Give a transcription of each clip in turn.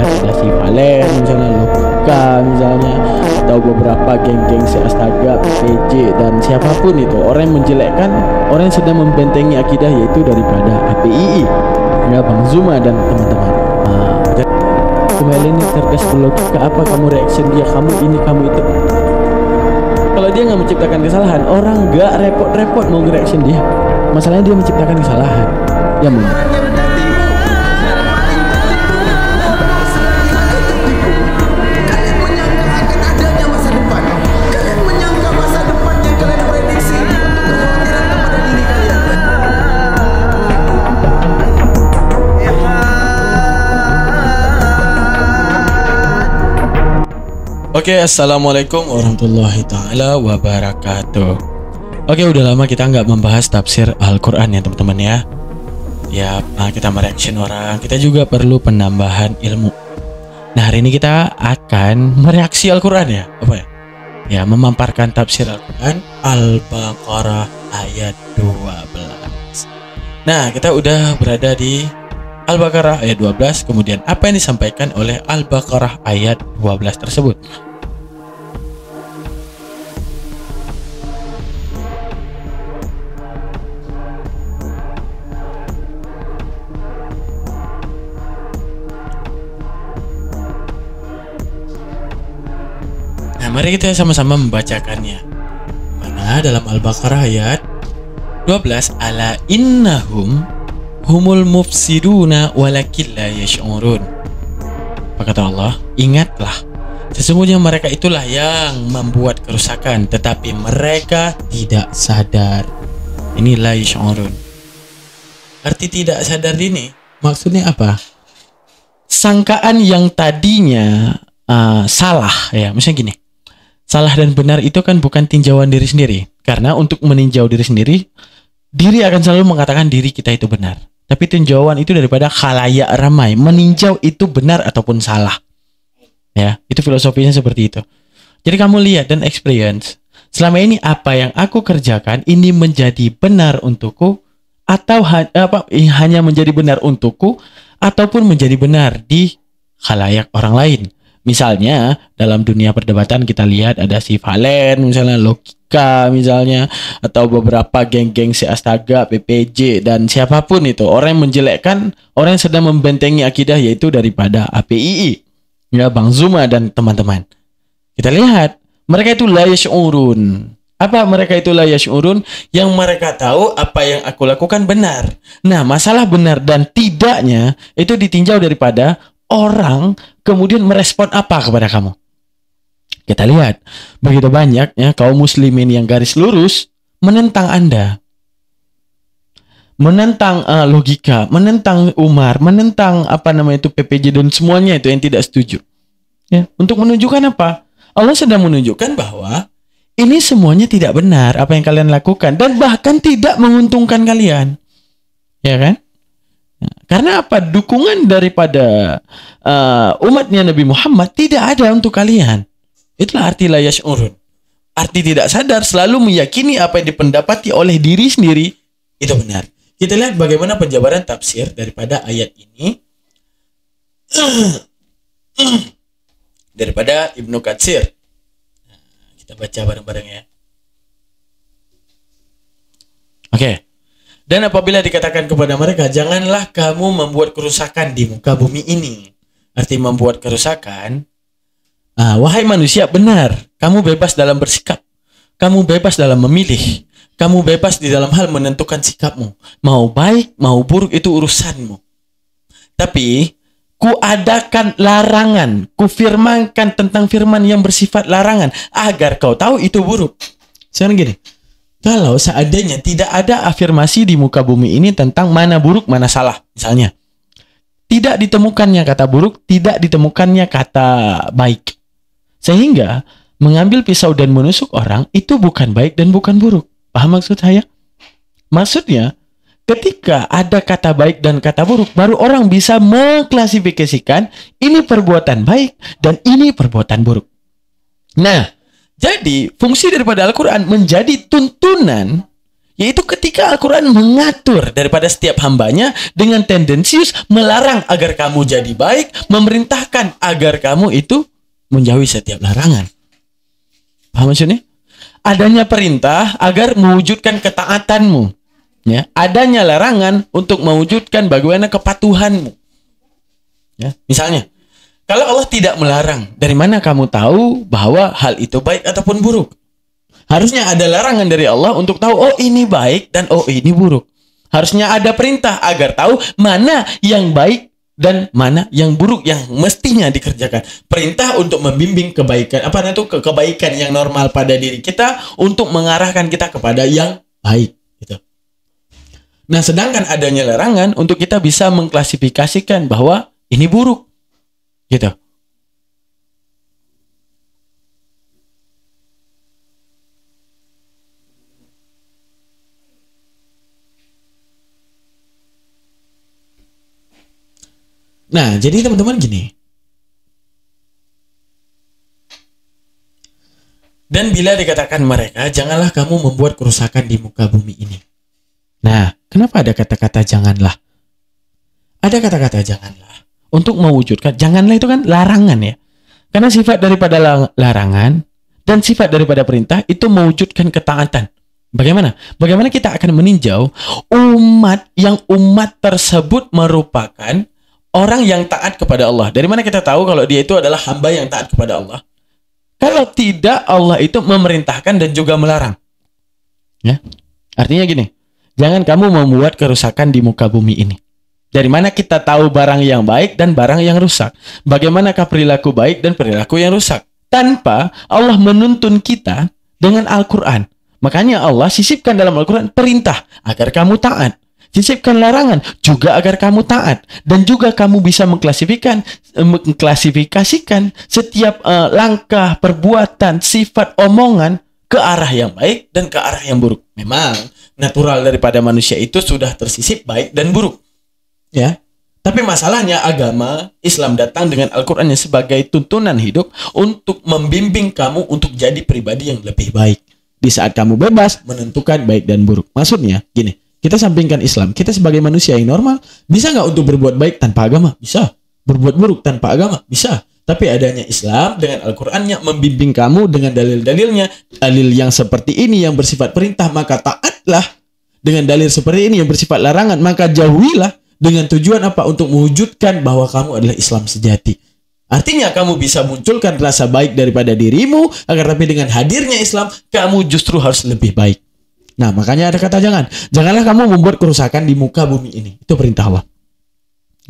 ada si Valen misalnya, Logika misalnya, atau beberapa geng-geng si Astaga, PPJ, dan siapapun itu orang yang menjelekkan, orang yang sedang membentengi akidah, yaitu daripada APII, ya Bang Zuma dan teman-teman. Kembali ini cerdas berlogika, apa kamu reaction dia, kamu ini kamu itu. Kalau dia nggak menciptakan kesalahan, orang nggak repot-repot mau reaction dia. Masalahnya dia menciptakan kesalahan. Ya Oke, assalamualaikum warahmatullahi taala wabarakatuh. Oke, udah lama kita nggak membahas tafsir Al-Quran ya teman-teman ya. Ya, kita mereaction orang, kita juga perlu penambahan ilmu. Nah, hari ini kita akan mereaksi Al-Quran ya, apa ya? Ya, memamparkan tafsir Al-Quran Al-Baqarah ayat 12. Nah, kita udah berada di Al-Baqarah ayat 12, kemudian apa yang disampaikan oleh Al-Baqarah ayat 12 tersebut. Nah, mari kita sama-sama membacakannya. Mana dalam Al-Baqarah ayat 12, ala innahum humul mufsiduna walakin la yash'urun. Apa kata Allah? Ingatlah, sesungguhnya mereka itulah yang membuat kerusakan, tetapi mereka tidak sadar. Ini la yash'urun. Arti tidak sadar ini maksudnya apa? Sangkaan yang tadinya salah ya, misalnya gini. Salah dan benar itu kan bukan tinjauan diri sendiri. Karena untuk meninjau diri sendiri, diri akan selalu mengatakan diri kita itu benar. Tapi tinjauan itu daripada khalayak ramai, meninjau itu benar ataupun salah. Ya, itu filosofinya seperti itu. Jadi kamu lihat dan experience, selama ini apa yang aku kerjakan ini menjadi benar untukku, atau hanya menjadi benar untukku, ataupun menjadi benar di khalayak orang lain. Misalnya dalam dunia perdebatan kita lihat ada si Valen misalnya, Logika misalnya, atau beberapa geng-geng si Astaga, PPJ, dan siapapun itu orang yang menjelekkan, orang yang sedang membentengi akidah, yaitu daripada APII, ya Bang Zuma dan teman-teman. Kita lihat mereka itu la yash'urun. Apa mereka itu la yash'urun? Yang mereka tahu apa yang aku lakukan benar. Nah, masalah benar dan tidaknya itu ditinjau daripada orang kemudian merespon apa kepada kamu. Kita lihat begitu banyak ya kaum muslimin yang garis lurus menentang Anda, menentang Logika, menentang Umar, menentang PPJ dan semuanya itu yang tidak setuju. Ya, untuk menunjukkan apa? Allah sedang menunjukkan bahwa ini semuanya tidak benar apa yang kalian lakukan dan bahkan tidak menguntungkan kalian. Ya kan? Karena apa? Dukungan daripada umatnya Nabi Muhammad tidak ada untuk kalian. Itulah arti la yash'urun. Arti tidak sadar, selalu meyakini apa yang dipendapati oleh diri sendiri itu benar. Kita lihat bagaimana penjabaran tafsir daripada ayat ini daripada Ibnu Katsir. Kita baca bareng-bareng ya. Oke. Dan apabila dikatakan kepada mereka, janganlah kamu membuat kerusakan di muka bumi ini. Arti membuat kerusakan, wahai manusia, benar, kamu bebas dalam bersikap, kamu bebas dalam memilih, kamu bebas di dalam hal menentukan sikapmu. Mau baik, mau buruk itu urusanmu. Tapi, kuadakan larangan, kufirmankan tentang firman yang bersifat larangan, agar kau tahu itu buruk. Sekarang gini, kalau seandainya tidak ada afirmasi di muka bumi ini tentang mana buruk, mana salah, misalnya. Tidak ditemukannya kata buruk, tidak ditemukannya kata baik. Sehingga mengambil pisau dan menusuk orang itu bukan baik dan bukan buruk. Paham maksud saya? Maksudnya, ketika ada kata baik dan kata buruk, baru orang bisa mengklasifikasikan ini perbuatan baik dan ini perbuatan buruk. Nah, jadi fungsi daripada Al-Quran menjadi tuntunan Yaitu ketika Al-Quran mengatur daripada setiap hambanya dengan tendensius melarang agar kamu jadi baik, memerintahkan agar kamu itu menjauhi setiap larangan. Paham maksudnya? Adanya perintah agar mewujudkan ketaatanmu. Ya, adanya larangan untuk mewujudkan bagaimana kepatuhanmu. Ya, misalnya, kalau Allah tidak melarang, dari mana kamu tahu bahwa hal itu baik ataupun buruk? Harusnya ada larangan dari Allah untuk tahu, oh ini baik dan oh ini buruk. Harusnya ada perintah agar tahu mana yang baik dan mana yang buruk yang mestinya dikerjakan. Perintah untuk membimbing kebaikan, apa itu kebaikan yang normal pada diri kita untuk mengarahkan kita kepada yang baik. Gitu. Nah, sedangkan adanya larangan untuk kita bisa mengklasifikasikan bahwa ini buruk. Gitu. Nah, jadi teman-teman gini. Dan bila dikatakan mereka, janganlah kamu membuat kerusakan di muka bumi ini. Nah, kenapa ada kata-kata janganlah? Ada kata-kata janganlah. Untuk mewujudkan, janganlah itu kan larangan ya. Karena sifat daripada larangan dan sifat daripada perintah itu mewujudkan ketaatan. Bagaimana? Bagaimana kita akan meninjau umat tersebut merupakan orang yang taat kepada Allah. Dari mana kita tahu kalau dia itu adalah hamba yang taat kepada Allah? Kalau tidak, Allah itu memerintahkan dan juga melarang. Ya. Artinya gini, jangan kamu membuat kerusakan di muka bumi ini. Dari mana kita tahu barang yang baik dan barang yang rusak? Bagaimanakah perilaku baik dan perilaku yang rusak? Tanpa Allah menuntun kita dengan Al-Quran. Makanya Allah sisipkan dalam Al-Quran perintah agar kamu taat. Sisipkan larangan juga agar kamu taat. Dan juga kamu bisa mengklasifikasikan setiap langkah, perbuatan, sifat, omongan ke arah yang baik dan ke arah yang buruk. Memang natural daripada manusia itu sudah tersisip baik dan buruk. Ya, tapi masalahnya agama Islam datang dengan Al-Qurannya sebagai tuntunan hidup untuk membimbing kamu untuk jadi pribadi yang lebih baik. Di saat kamu bebas menentukan baik dan buruk. Maksudnya gini, kita sampingkan Islam. Kita sebagai manusia yang normal, bisa nggak untuk berbuat baik tanpa agama? Bisa. Berbuat buruk tanpa agama? Bisa. Tapi adanya Islam dengan Al-Qurannya membimbing kamu dengan dalil-dalilnya. Dalil yang seperti ini yang bersifat perintah, maka taatlah. Dengan dalil seperti ini yang bersifat larangan, maka jauhilah. Dengan tujuan apa? Untuk mewujudkan bahwa kamu adalah Islam sejati. Artinya kamu bisa munculkan rasa baik daripada dirimu, agar tapi dengan hadirnya Islam, kamu justru harus lebih baik. Nah, makanya ada kata jangan. Janganlah kamu membuat kerusakan di muka bumi ini. Itu perintah Allah.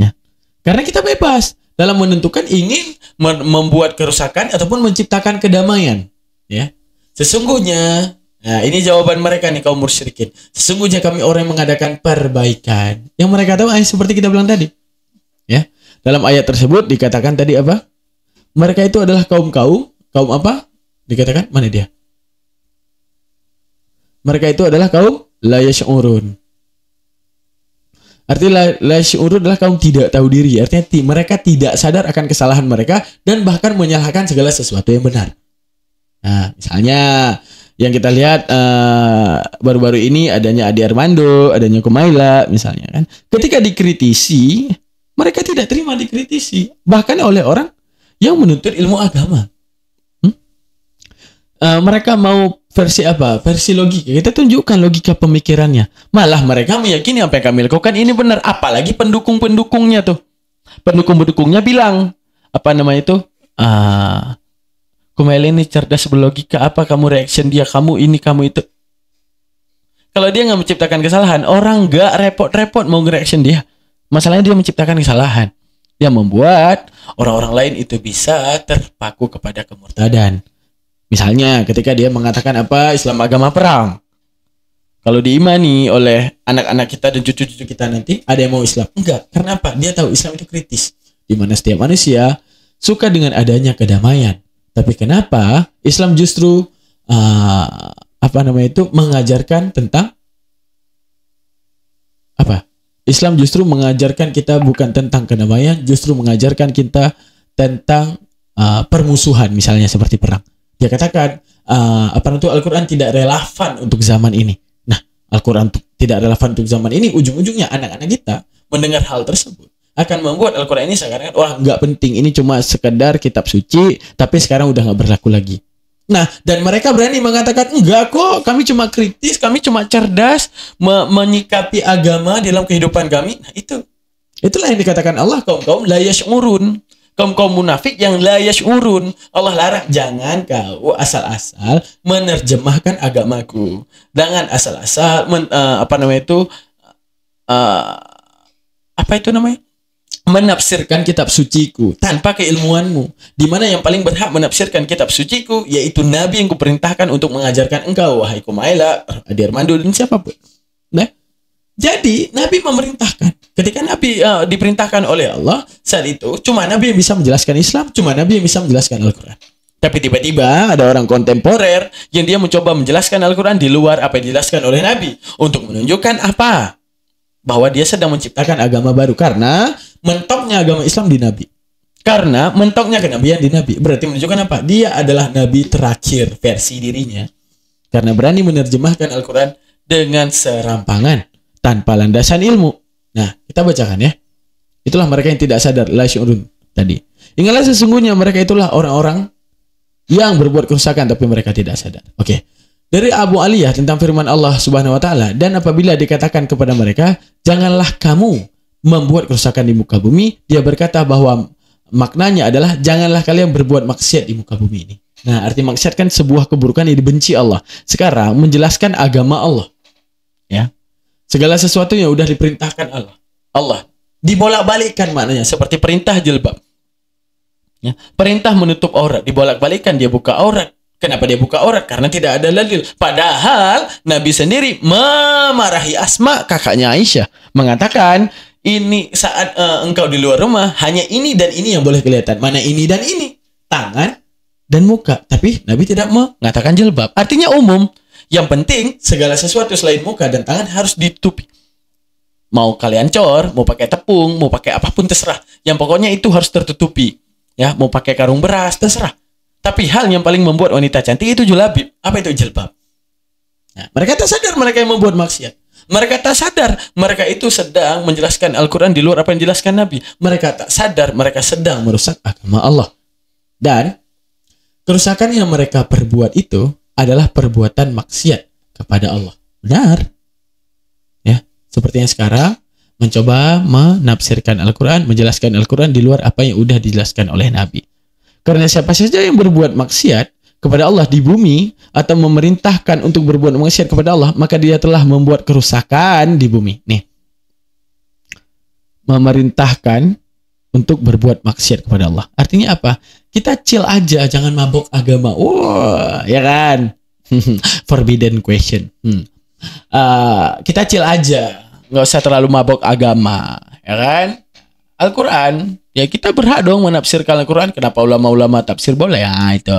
Ya. Karena kita bebas dalam menentukan ingin membuat kerusakan ataupun menciptakan kedamaian. Ya. Sesungguhnya, nah ini jawaban mereka nih kaum musyrikin. Sesungguhnya kami orang yang mengadakan perbaikan. Yang mereka tahu seperti kita bilang tadi. Ya. Dalam ayat tersebut dikatakan tadi apa? Mereka itu adalah kaum apa? Dikatakan mana dia? Mereka itu adalah kaum la yash'urun. Artinya la yash'urun adalah kaum tidak tahu diri. Artinya mereka tidak sadar akan kesalahan mereka dan bahkan menyalahkan segala sesuatu yang benar. Nah, misalnya yang kita lihat baru-baru ini adanya Ade Armando, adanya Kumaila misalnya kan. Ketika dikritisi, mereka tidak terima dikritisi, bahkan oleh orang yang menuntut ilmu agama. Mereka mau versi apa? Versi logika. Kita tunjukkan logika pemikirannya. Malah mereka meyakini apa yang kami lakukan ini benar. Apalagi pendukung-pendukungnya tuh. Pendukung-pendukungnya bilang apa namanya itu? Kumaila ini cerdas berlogika. Apa kamu reaction dia? Kamu ini, kamu itu. Kalau dia nggak menciptakan kesalahan, orang nggak repot-repot mau nge-reaction dia. Masalahnya dia menciptakan kesalahan yang membuat orang-orang lain itu bisa terpaku kepada kemurtadan. Misalnya ketika dia mengatakan apa Islam agama perang. Kalau diimani oleh anak-anak kita dan cucu-cucu kita nanti ada yang mau Islam. Enggak, karena apa? Dia tahu Islam itu kritis. Di mana setiap manusia suka dengan adanya kedamaian. Tapi kenapa Islam justru mengajarkan tentang apa? Islam justru mengajarkan kita bukan tentang kedamaian, justru mengajarkan kita tentang permusuhan, misalnya seperti perang. Dia katakan Al-Quran tidak relevan untuk zaman ini. Nah, Al-Quran tidak relevan untuk zaman ini, ujung-ujungnya anak-anak kita mendengar hal tersebut akan membuat Al-Quran ini sekarang wah nggak penting, ini cuma sekedar kitab suci, tapi sekarang udah nggak berlaku lagi. Nah, dan mereka berani mengatakan, enggak kok, kami cuma kritis, kami cuma cerdas menyikapi agama dalam kehidupan kami. Nah, itulah yang dikatakan Allah, kaum-kaum la yash'urun, kaum-kaum munafik yang la yash'urun. Allah larang, jangan kau asal-asal menerjemahkan agamaku, jangan asal-asal menafsirkan kitab suciku tanpa keilmuanmu. Di mana yang paling berhak menafsirkan kitab suciku yaitu Nabi yang kuperintahkan untuk mengajarkan engkau, wahai Kumaila, Adi Armando, dan siapapun. Nah, jadi Nabi memerintahkan. Ketika Nabi diperintahkan oleh Allah, saat itu cuma Nabi yang bisa menjelaskan Islam, cuma Nabi yang bisa menjelaskan Al-Quran. Tapi tiba-tiba ada orang kontemporer yang dia mencoba menjelaskan Al-Quran di luar apa yang dijelaskan oleh Nabi untuk menunjukkan apa? Bahwa dia sedang menciptakan agama baru karena mentoknya agama Islam di Nabi. Karena mentoknya kenabian di Nabi. Berarti menunjukkan apa? Dia adalah Nabi terakhir versi dirinya. Karena berani menerjemahkan Al-Quran dengan serampangan tanpa landasan ilmu. Nah, kita bacakan ya. Itulah mereka yang tidak sadar, la syurun tadi. Ingatlah sesungguhnya mereka itulah orang-orang yang berbuat kerusakan tapi mereka tidak sadar. Oke. Dari Abu Aliyah tentang firman Allah Subhanahu wa taala, dan apabila dikatakan kepada mereka, janganlah kamu membuat kerusakan di muka bumi, dia berkata bahwa maknanya adalah janganlah kalian berbuat maksiat di muka bumi ini. Nah, arti maksiat kan sebuah keburukan yang dibenci Allah. Sekarang menjelaskan agama Allah. Ya. Segala sesuatu yang udah diperintahkan Allah. Allah dibolak-balikkan maknanya seperti perintah jilbab. Ya. Perintah menutup aurat dibolak-balikkan, dia buka aurat. Kenapa dia buka aurat? Karena tidak ada dalil. Padahal Nabi sendiri memarahi Asma, kakaknya Aisyah, mengatakan, ini saat engkau di luar rumah, hanya ini dan ini yang boleh kelihatan. Mana ini dan ini? Tangan dan muka. Tapi Nabi tidak mengatakan jilbab. Artinya umum. Yang penting segala sesuatu selain muka dan tangan harus ditutupi. Mau kalian cor, mau pakai tepung, mau pakai apapun terserah. Yang pokoknya itu harus tertutupi. Ya, mau pakai karung beras terserah. Tapi hal yang paling membuat wanita cantik itu julabib. Apa itu jilbab? Nah, mereka tak sadar mereka yang membuat maksiat. Mereka tak sadar mereka itu sedang menjelaskan Al-Quran di luar apa yang dijelaskan Nabi. Mereka tak sadar mereka sedang merusak agama Allah. Dan kerusakan yang mereka perbuat itu adalah perbuatan maksiat kepada Allah. Benar. Ya, seperti yang sekarang mencoba menafsirkan Al-Quran, menjelaskan Al-Quran di luar apa yang sudah dijelaskan oleh Nabi. Karena siapa saja yang berbuat maksiat kepada Allah di bumi atau memerintahkan untuk berbuat maksiat kepada Allah, maka dia telah membuat kerusakan di bumi. Nih. Memerintahkan untuk berbuat maksiat kepada Allah. Artinya apa? Kita chill aja, jangan mabok agama. Wah, ya kan? Forbidden question. Kita chill aja, nggak usah terlalu mabok agama, ya kan? Al-Quran, ya kita berhak dong menafsirkan Al-Quran. Kenapa ulama-ulama tafsir boleh? Ya itu.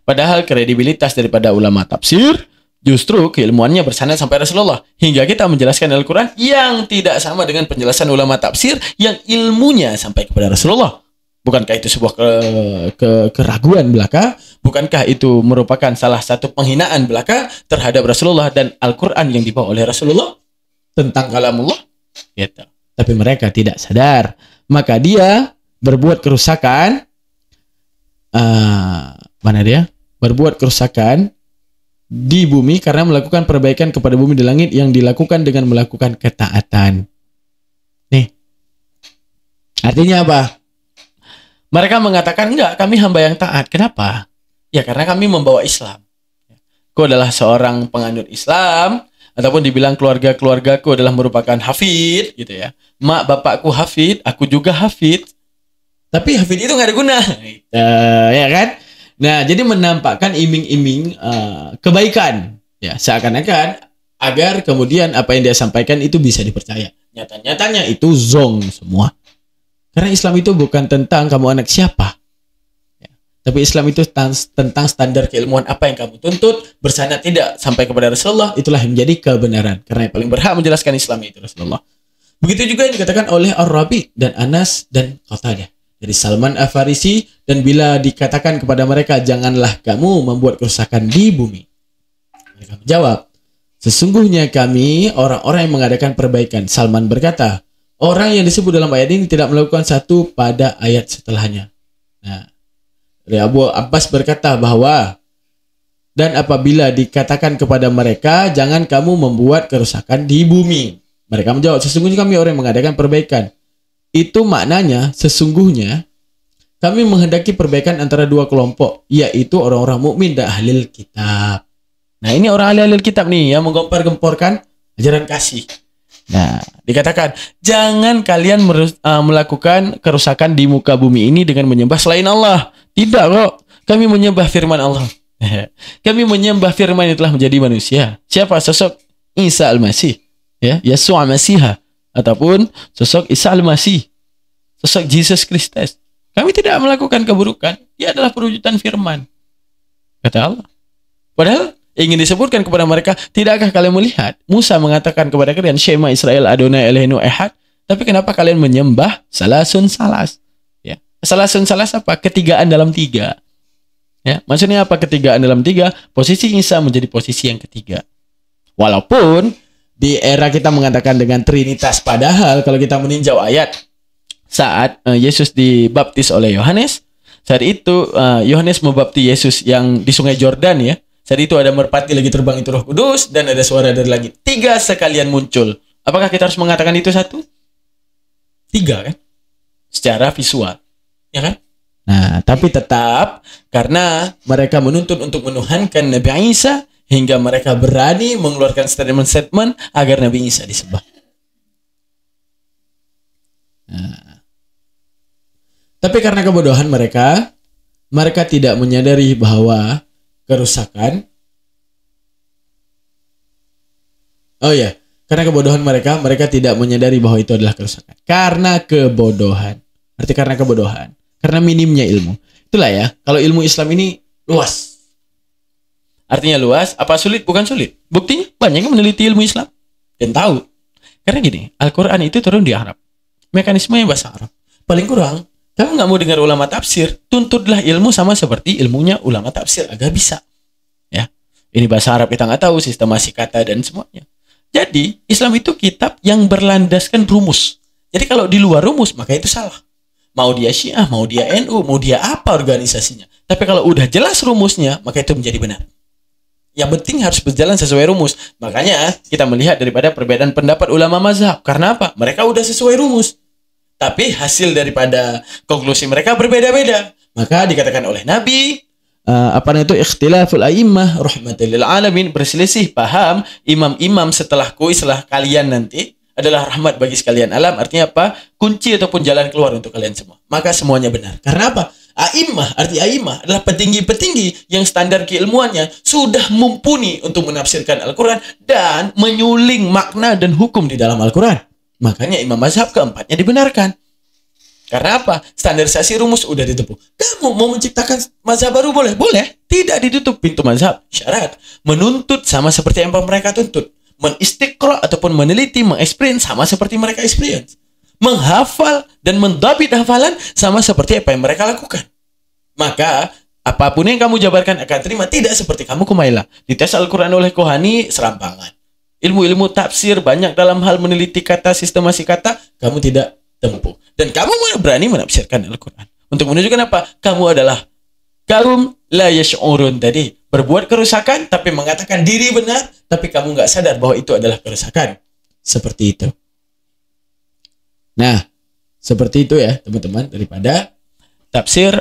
Padahal kredibilitas daripada ulama tafsir justru keilmuannya bersandar sampai Rasulullah. Hingga kita menjelaskan Al-Quran yang tidak sama dengan penjelasan ulama tafsir yang ilmunya sampai kepada Rasulullah. Bukankah itu sebuah keraguan belaka? Bukankah itu merupakan salah satu penghinaan belaka terhadap Rasulullah dan Al-Quran yang dibawa oleh Rasulullah tentang kalamullah? Gitu. Tapi mereka tidak sadar. Maka dia berbuat kerusakan. Mana dia? Berbuat kerusakan di bumi karena melakukan perbaikan kepada bumi di langit yang dilakukan dengan melakukan ketaatan. Nih. Artinya apa? Mereka mengatakan, enggak, kami hamba yang taat. Kenapa? Ya karena kami membawa Islam. Aku adalah seorang penganut Islam, ataupun dibilang keluarga-keluargaku adalah merupakan hafid, gitu ya. Mak bapakku hafid, aku juga hafid. Tapi hafid itu nggak ada guna, ya kan? Nah, jadi menampakkan iming-iming kebaikan, ya seakan-akan agar kemudian apa yang dia sampaikan itu bisa dipercaya. Nyata-nyatanya itu zong semua. Karena Islam itu bukan tentang kamu anak siapa. Tapi Islam itu tentang standar keilmuan apa yang kamu tuntut, bersandar tidak sampai kepada Rasulullah, itulah yang menjadi kebenaran. Karena yang paling berhak menjelaskan Islam itu Rasulullah. Begitu juga yang dikatakan oleh Ar-Rabi dan Anas dan Qatadah dari Salman Al-Farisi, dan bila dikatakan kepada mereka, janganlah kamu membuat kerusakan di bumi. Mereka menjawab, Sesungguhnya kami orang-orang yang mengadakan perbaikan. Salman berkata, orang yang disebut dalam ayat ini tidak melakukan satu pada ayat setelahnya. Nah, dari Abu Abbas berkata bahwa, dan apabila dikatakan kepada mereka, jangan kamu membuat kerusakan di bumi. Mereka menjawab, sesungguhnya kami orang yang mengadakan perbaikan. Itu maknanya, sesungguhnya kami menghendaki perbaikan antara dua kelompok, yaitu orang-orang mukmin dan ahli kitab. Nah, ini orang ahli kitab nih yang menggempar-gemporkan ajaran kasih. Nah, dikatakan, jangan kalian melakukan kerusakan di muka bumi ini dengan menyembah selain Allah. Tidak kok, kami menyembah firman Allah. Kami menyembah firman yang telah menjadi manusia. Siapa? Sosok Isa Al-Masih, ya, Yesua Al-Masih, ataupun sosok Isa Al-Masih, sosok Jesus Kristus. Kami tidak melakukan keburukan. Dia adalah perwujudan firman, kata Allah. Padahal ingin disebutkan kepada mereka, tidakkah kalian melihat Musa mengatakan kepada kalian, Shema Israel Adonai Eloheinu Ehad, tapi kenapa kalian menyembah salasun salas? Ya, salasun salas apa? Ketigaan dalam tiga. Ya, maksudnya apa ketigaan dalam tiga? Posisi Isa menjadi posisi yang ketiga. Walaupun di era kita mengatakan dengan Trinitas, padahal kalau kita meninjau ayat saat Yesus dibaptis oleh Yohanes, saat itu Yohanes membaptis Yesus yang di Sungai Jordan, ya. Saat itu ada merpati lagi terbang, itu Roh Kudus, dan ada suara dari langit. Tiga sekalian muncul. Apakah kita harus mengatakan itu satu? Tiga kan? Secara visual. Ya kan? Nah, tapi tetap karena mereka menuntut untuk menuhankan Nabi Isa, hingga mereka berani mengeluarkan statement-statement agar Nabi Isa disembah. Nah, tapi karena kebodohan mereka tidak menyadari bahwa kerusakan. Oh ya, karena kebodohan mereka tidak menyadari bahwa itu adalah kerusakan. Karena kebodohan. Arti karena kebodohan. Karena minimnya ilmu. Itulah ya, kalau ilmu Islam ini luas. Artinya luas, apa sulit? Bukan sulit. Buktinya banyak yang meneliti ilmu Islam dan tahu. Karena gini, Al-Quran itu turun di Arab. Mekanismenya bahasa Arab. Paling kurang, kamu nggak mau dengar ulama tafsir, tuntutlah ilmu sama seperti ilmunya ulama tafsir agar bisa. Ya, ini bahasa Arab kita nggak tahu, sistemasi kata dan semuanya. Jadi Islam itu kitab yang berlandaskan rumus. Jadi kalau di luar rumus maka itu salah. Mau dia Syiah, mau dia NU, mau dia apa organisasinya. Tapi kalau udah jelas rumusnya maka itu menjadi benar. Yang penting harus berjalan sesuai rumus. Makanya kita melihat daripada perbedaan pendapat ulama mazhab. Karena apa? Mereka udah sesuai rumus. Tapi hasil daripada konklusi mereka berbeda-beda. Maka dikatakan oleh Nabi, ikhtilaful a'immah rahmatan lil alamin, berselisih paham imam-imam setelahku, setelah kalian nanti adalah rahmat bagi sekalian alam. Artinya apa? Kunci ataupun jalan keluar untuk kalian semua. Maka semuanya benar. Karena apa? A'immah, arti a'immah adalah petinggi-petinggi yang standar keilmuannya sudah mumpuni untuk menafsirkan Al-Quran dan menyuling makna dan hukum di dalam Al-Quran. Makanya imam mazhab keempatnya dibenarkan. Karena apa? Standarisasi rumus udah ditempuh. Kamu mau menciptakan mazhab baru boleh? Boleh. Tidak ditutup pintu mazhab. Syarat menuntut sama seperti yang mereka tuntut. Menistiqra ataupun meneliti, mengeksplain sama seperti mereka experience. Menghafal dan mendabit hafalan sama seperti apa yang mereka lakukan. Maka apapun yang kamu jabarkan akan terima, tidak seperti kamu Kumaila. Dites Al-Quran oleh Kohani serampangan. Ilmu-ilmu tafsir banyak dalam hal meneliti kata, sistemasi kata, kamu tidak tempuh. Dan kamu berani menafsirkan Al-Quran. Untuk menunjukkan apa? Kamu adalah kaum la yash'urun tadi. Berbuat kerusakan, tapi mengatakan diri benar, tapi kamu nggak sadar bahwa itu adalah kerusakan. Seperti itu. Nah, seperti itu ya teman-teman. Daripada tafsir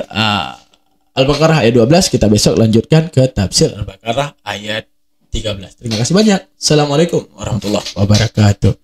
Al-Baqarah ayat 12, kita besok lanjutkan ke tafsir Al-Baqarah ayat 13. Terima kasih banyak. Assalamualaikum warahmatullahi wabarakatuh.